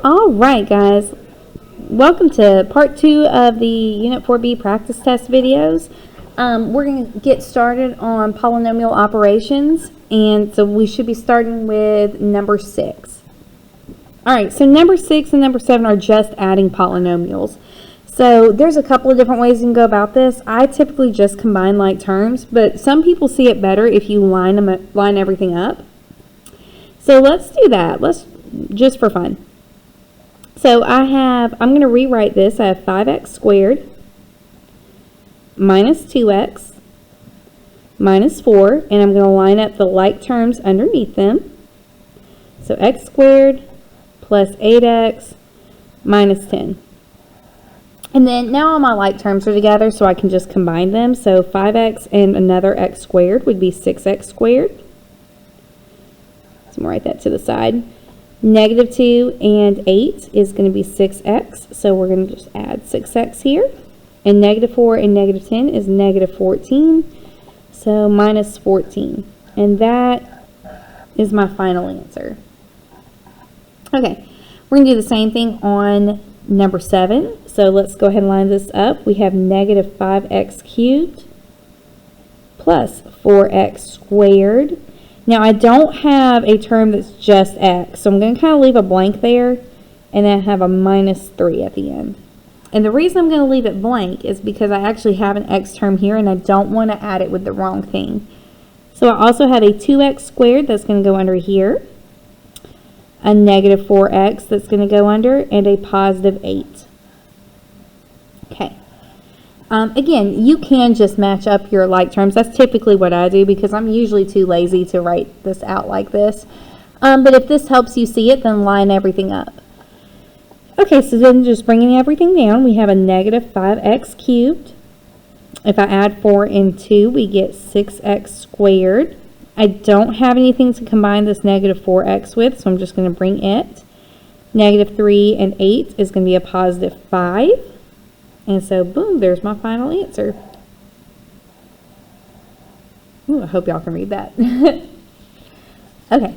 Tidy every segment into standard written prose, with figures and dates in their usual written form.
All right, guys. Welcome to part 2 of the Unit 4B practice test videos. We're going to get started on polynomial operations, and so we should be starting with number 6. All right, so number 6 and number 7 are just adding polynomials. So there's a couple of different ways you can go about this. I typically just combine like terms, but some people see it better if you line everything up. So let's do that. Let's just for fun. So I'm going to rewrite this. I have 5x squared minus 2x minus 4, and I'm going to line up the like terms underneath them. So x squared plus 8x minus 10. And then now all my like terms are together, so I can just combine them. So 5x and another x squared would be 6x squared. So I'm going to write that to the side. Negative 2 and 8 is going to be 6x, so we're going to just add 6x here. And negative 4 and negative 10 is negative 14, so minus 14. And that is my final answer. Okay, we're going to do the same thing on number 7. So let's go ahead and line this up. We have negative 5x cubed plus 4x squared. Now, I don't have a term that's just x, so I'm going to kind of leave a blank there, and then have a minus 3 at the end. And the reason I'm going to leave it blank is because I actually have an x term here, and I don't want to add it with the wrong thing. So I also have a 2x squared that's going to go under here, a negative 4x that's going to go under, and a positive 8. Okay. Again, you can just match up your like terms. That's typically what I do because I'm usually too lazy to write this out like this. But if this helps you see it, then line everything up. Okay, so then just bringing everything down, we have a negative 5x cubed. If I add 4 and 2, we get 6x squared. I don't have anything to combine this negative 4x with, so I'm just going to bring it. Negative 3 and 8 is going to be a positive 5. And so, boom, there's my final answer. Ooh, I hope y'all can read that. Okay.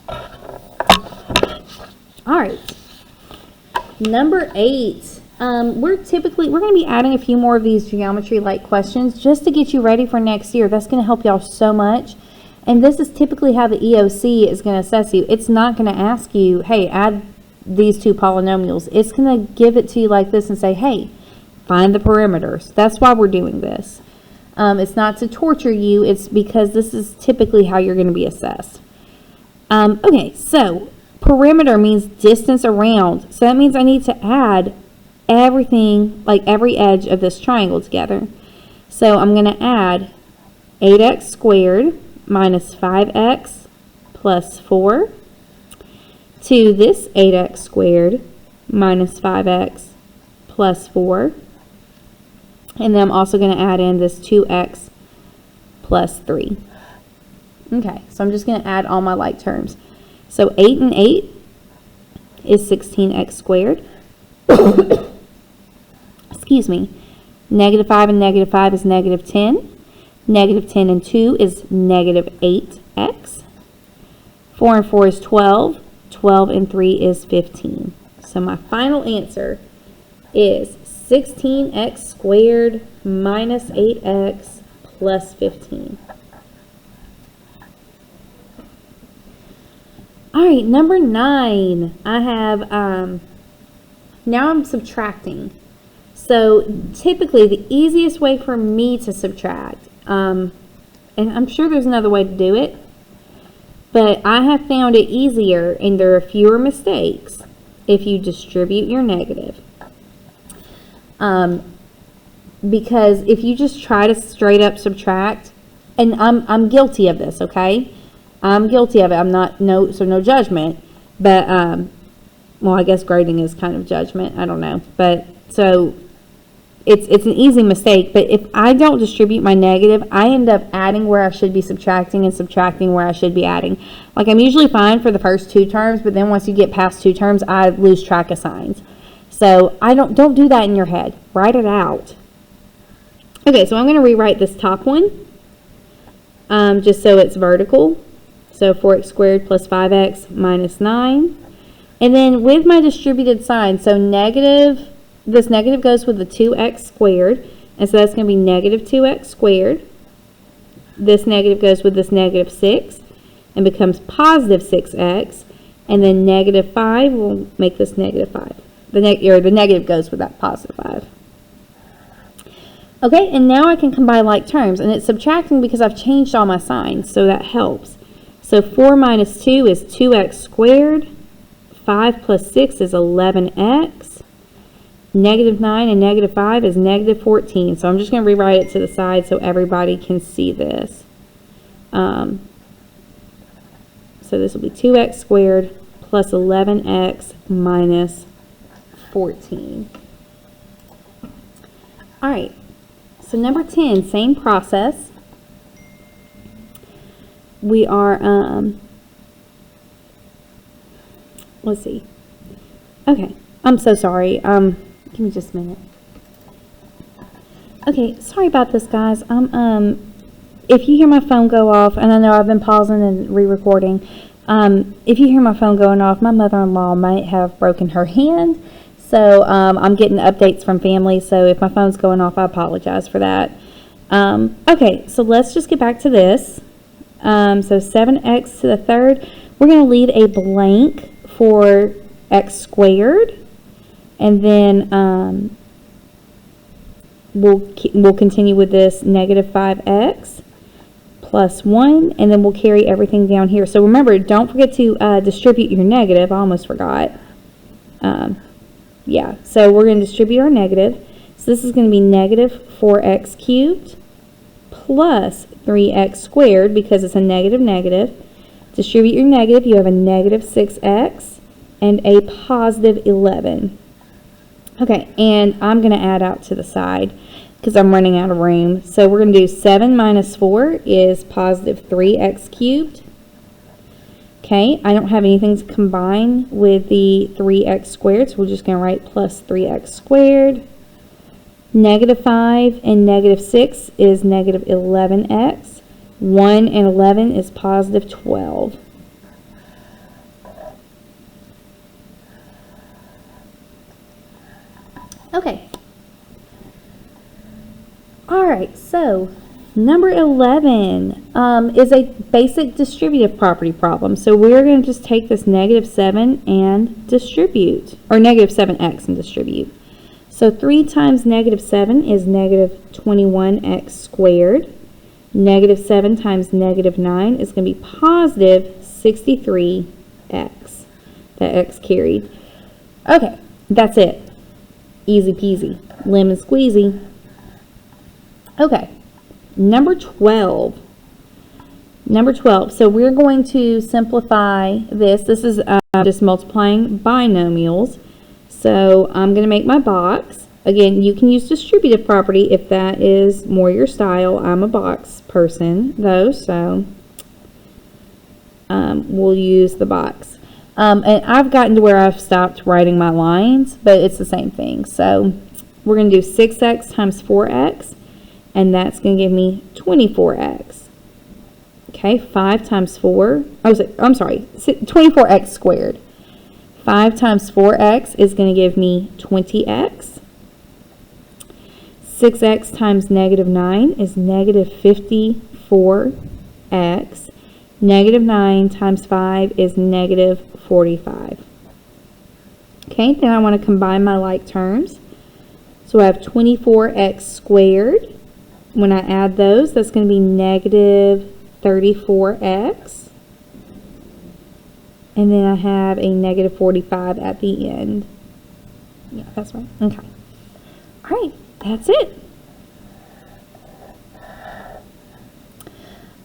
All right. Number 8. We're going to be adding a few more of these geometry-like questions just to get you ready for next year. That's going to help y'all so much. And this is typically how the EOC is going to assess you. It's not going to ask you, hey, add these two polynomials. It's going to give it to you like this and say, hey, find the perimeters. That's why we're doing this. It's not to torture you. It's because this is typically how you're going to be assessed. Okay, so perimeter means distance around. So that means I need to add everything, like every edge of this triangle together. So I'm going to add 8x squared minus 5x plus 4 to this 8x squared minus 5x plus 4. And then I'm also going to add in this 2x plus 3. Okay, so I'm just going to add all my like terms. So 8 and 8 is 16x squared. Excuse me. Negative 5 and negative 5 is negative 10. Negative 10 and 2 is negative 8x. 4 and 4 is 12. 12 and 3 is 15. So my final answer is 16x squared minus 8x plus 15. All right, number 9. I have, now I'm subtracting. So typically the easiest way for me to subtract, and I'm sure there's another way to do it, but I have found it easier and there are fewer mistakes if you distribute your negative. Because if you just try to straight up subtract, and I'm guilty of this, okay? I'm guilty of it. I'm not, no judgment, but, well, I guess grading is kind of judgment. I don't know. But, so, it's an easy mistake, but if I don't distribute my negative, I end up adding where I should be subtracting and subtracting where I should be adding. Like, I'm usually fine for the first 2 terms, but then once you get past 2 terms, I lose track of signs. So don't do that in your head. Write it out. Okay, so I'm going to rewrite this top one just so it's vertical. So 4x squared plus 5x minus 9 And then with my distributed sign, so negative, this negative goes with the 2x squared, and so that's going to be negative 2x squared. This negative goes with this negative 6 and becomes positive 6x, and then negative 5 will make this negative 5. The negative goes with that positive 5. Okay, and now I can combine like terms, and it's subtracting because I've changed all my signs, so that helps. So 4 minus 2 is 2x squared. 5 plus 6 is 11x. Negative 9 and negative 5 is negative 14. So I'm just going to rewrite it to the side so everybody can see this. So this will be 2x squared plus 11x minus 14. All right. So number 10, same process. We are, let's see. Okay, I'm so sorry. Give me just a minute. Okay, sorry about this, guys. If you hear my phone go off, and I know I've been pausing and re-recording, if you hear my phone going off, my mother-in-law might have broken her hand. So I'm getting updates from family, so if my phone's going off, I apologize for that. Okay, so let's just get back to this. So 7x to the third, we're going to leave a blank for x squared, and then we'll continue with this negative 5x plus 1, and then we'll carry everything down here. So remember, don't forget to distribute your negative. I almost forgot. Yeah, so we're going to distribute our negative. So this is going to be negative 4x cubed plus 3x squared because it's a negative negative. Distribute your negative. You have a negative 6x and a positive 11. Okay, and I'm going to add out to the side because I'm running out of room. So we're going to do 7 minus 4 is positive 3x cubed. Okay, I don't have anything to combine with the 3x squared, so we're just going to write plus 3x squared. Negative 5 and negative 6 is negative 11x. 1 and 11 is positive 12. Okay. All right, so number 11 is a basic distributive property problem. So we're going to just take this negative 7 and distribute, or negative 7x and distribute. So 3 times negative 7 is negative 21x squared. Negative 7 times negative 9 is going to be positive 63x. That x carried. Okay, that's it. Easy peasy. Lemon squeezy. Okay. Number 12. Number 12. So we're going to simplify this. This is just multiplying binomials. So I'm going to make my box. Again, you can use distributive property if that is more your style. I'm a box person, though, so we'll use the box. And I've gotten to where I've stopped writing my lines, but it's the same thing. So we're going to do 6x times 4x. And that's going to give me 24x. Okay, 5 times 4. I'm sorry, 24x squared. 5 times 4x is going to give me 20x. 6x times negative 9 is negative 54x. Negative 9 times 5 is negative 45. Okay, then I want to combine my like terms. So I have 24x squared. When I add those, that's going to be negative 34x. And then I have a negative 45 at the end. Yeah, that's right. Okay. All right, that's it.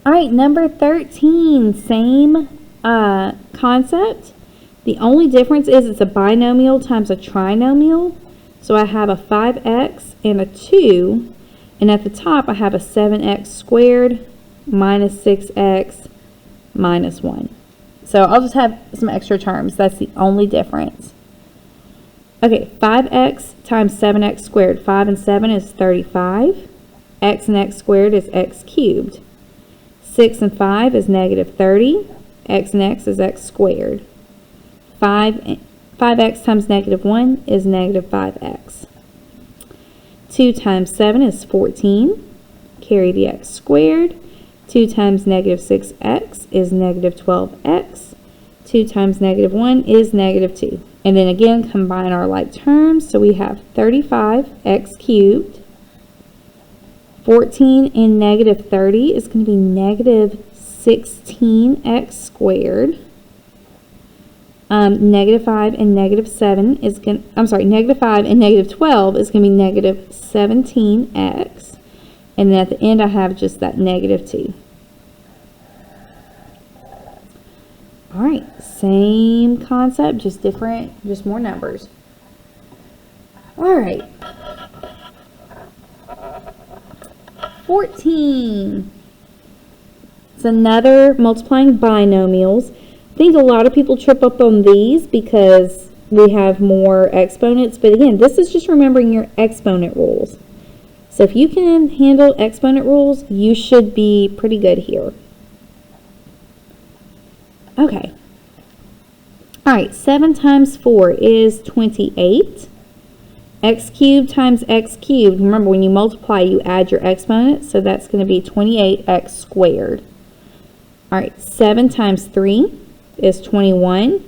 All right, number 13, same concept. The only difference is it's a binomial times a trinomial. So I have a 5x and a 2. And at the top, I have a 7x squared minus 6x minus 1. So I'll just have some extra terms. That's the only difference. Okay, 5x times 7x squared. 5 and 7 is 35. X and x squared is x cubed. 6 and 5 is negative 30. X and x is x squared. 5x times negative 1 is negative 5x. 2 times 7 is 14. Carry the x squared. 2 times negative 6x is negative 12x. 2 times negative 1 is negative 2. And then again, combine our like terms. So we have 35x cubed. 14 and negative 30 is going to be negative 16x squared. Negative 5 and negative 7 is going to, negative 5 and negative 12 is going to be negative 17x. And then at the end I have just that negative 2. Alright, same concept, just different, just more numbers. Alright. 14. It's another multiplying binomials. I think a lot of people trip up on these because we have more exponents, but again, this is just remembering your exponent rules. So if you can handle exponent rules, you should be pretty good here. Okay. Alright, 7 times 4 is 28. X cubed times x cubed. Remember, when you multiply, you add your exponents, so that's going to be 28x squared. Alright, 7 times 3 is 21.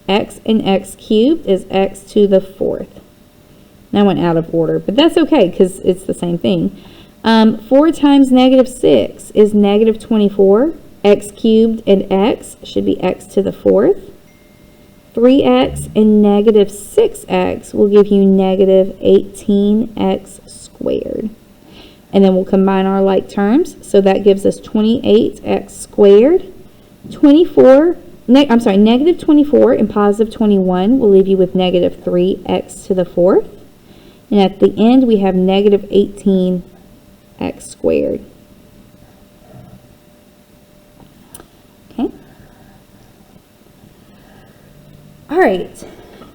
X and x cubed is x to the 4th. That went out of order, but that's okay because it's the same thing. 4 times negative 6 is negative 24. X cubed and x should be x to the 4th. 3x and negative 6x will give you negative 18x squared. And then we'll combine our like terms. So that gives us 28x squared. Negative 24 and positive 21 will leave you with negative 3x to the 4th. And at the end, we have negative 18x squared. Okay. All right.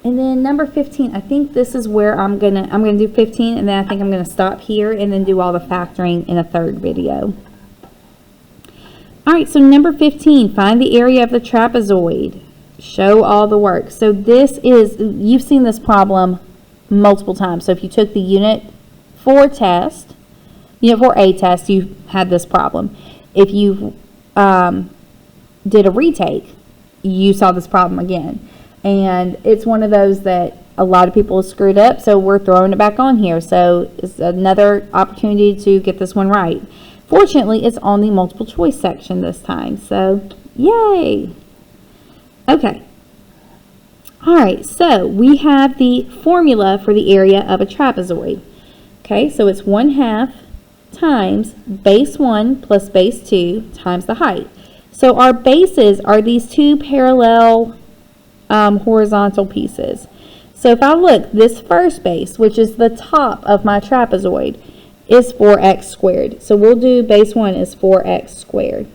And then number 15, I think this is where I'm gonna do 15, and then I think I'm gonna stop here and then do all the factoring in a third video. All right, so number 15, find the area of the trapezoid. Show all the work. So this is, you've seen this problem multiple times. So if you took the Unit 4 test, Unit 4A test, you had this problem. If you did a retake, you saw this problem again. And it's one of those that a lot of people have screwed up, so we're throwing it back on here. So it's another opportunity to get this one right. Fortunately, it's on the multiple choice section this time, so yay! Okay. All right, so we have the formula for the area of a trapezoid. Okay, so it's 1/2 times base 1 plus base 2 times the height. So our bases are these two parallel horizontal pieces. So if I look, this first base, which is the top of my trapezoid, is 4x squared. So we'll do base 1 is 4x squared.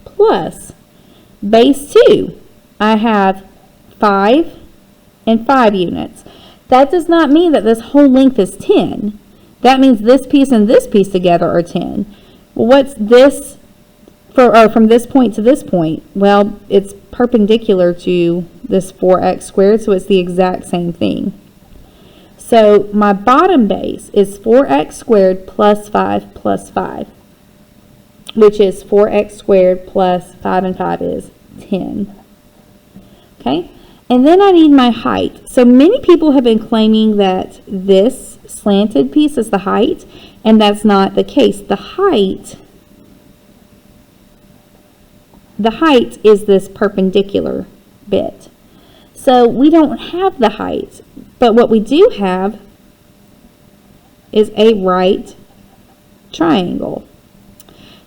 Plus base 2, I have 5 and 5 units. That does not mean that this whole length is 10. That means this piece and this piece together are 10. Well, what's this from this point to this point? Well, it's perpendicular to this 4x squared, so it's the exact same thing. So my bottom base is 4x squared plus 5 plus 5, which is 4x squared plus 5 and 5 is 10. Okay? And then I need my height. So many people have been claiming that this slanted piece is the height, and that's not the case. The height is this perpendicular bit. So we don't have the height, but what we do have is a right triangle.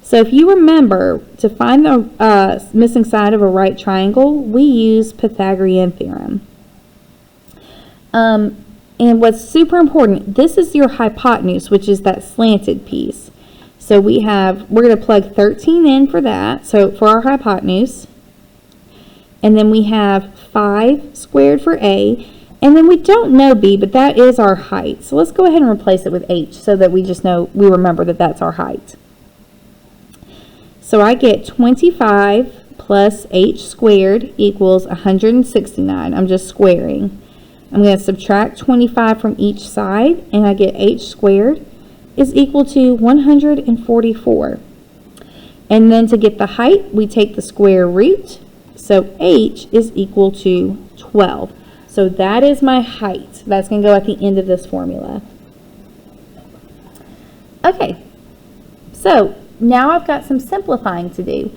So if you remember, to find the missing side of a right triangle, we use Pythagorean theorem. And what's super important, this is your hypotenuse, which is that slanted piece. So we're going to plug 13 in for that, so for our hypotenuse. And then we have 5 squared for A. And then we don't know B, but that is our height. So let's go ahead and replace it with H so that we remember that that's our height. So I get 25 plus h squared equals 169. I'm just squaring. I'm going to subtract 25 from each side, and I get h squared is equal to 144. And then to get the height, we take the square root. So h is equal to 12. So that is my height. That's going to go at the end of this formula. Okay, so now I've got some simplifying to do.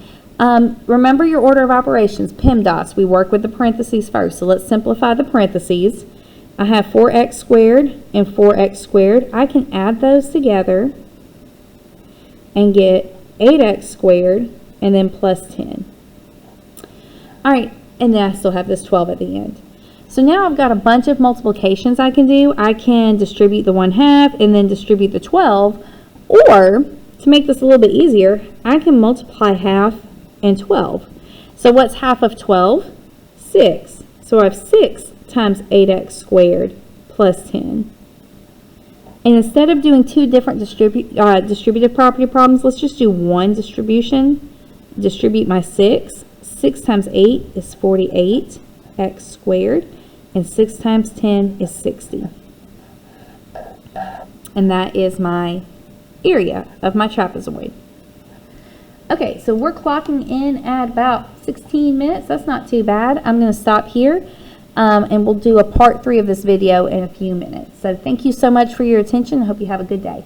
Remember your order of operations, PEMDAS. We work with the parentheses first. So let's simplify the parentheses. I have 4x squared and 4x squared. I can add those together and get 8x squared and then plus 10. All right, and then I still have this 12 at the end. So now I've got a bunch of multiplications I can do. I can distribute the 1/2 and then distribute the 12. Or, to make this a little bit easier, I can multiply 1/2 and 12. So what's half of 12? 6. So I have 6 times 8x squared plus 10. And instead of doing two different distributive property problems, let's just do one distribution. Distribute my 6. 6 times 8 is 48 x squared, and 6 times 10 is 60. And that is my area of my trapezoid. Okay, so we're clocking in at about 16 minutes. That's not too bad. I'm going to stop here, and we'll do a part 3 of this video in a few minutes. So thank you so much for your attention. I hope you have a good day.